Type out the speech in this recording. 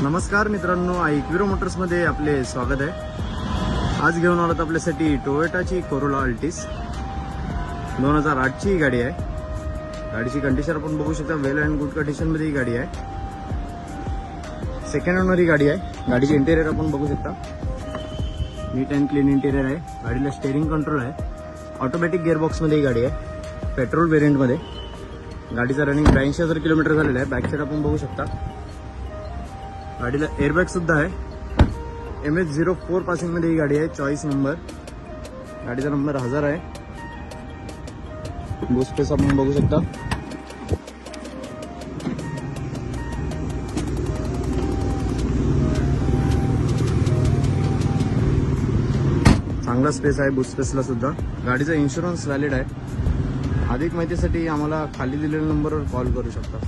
नमस्कार मित्रांनो, इक्विरो मोटर्समध्ये आपले स्वागत आहे। आज घेऊन आलोत आपल्यासाठी टोयोटाची कोरोला अल्टिस 2008 ची गाडी आहे। गाडीची कंडिशन आपण बघू शकता, वेल अँड गुड कंडिशनमध्ये ही गाडी आहे। सेकंड ओनर ही गाडी आहे। गाडीचे इंटेरियर आपण बघू शकता, नीट अँड क्लीन इंटेरियर आहे। गाडीला स्टेअरिंग कंट्रोल आहे, ऑटोमॅटिक गिअरबॉक्समध्ये ही गाडी आहे, पेट्रोल व्हेरियंटमध्ये। गाडीचा रनिंग 82,000 किलोमीटर झालेला आहे। बॅक साईड आपण बघू शकता, गाडीला एअरबॅग सुद्धा आहे। MS04 पासिंग मध्ये ही गाडी आहे, चॉईस नंबर। गाडीचा नंबर 1000 आहे। बूट स्पेस आपण बघू शकता, चांगला स्पेस आहे बूट स्पेसला सुद्धा। गाडीचा इन्शुरन्स व्हॅलिड आहे। अधिक माहितीसाठी आम्हाला खाली दिलेल्या नंबरवर कॉल करू शकता।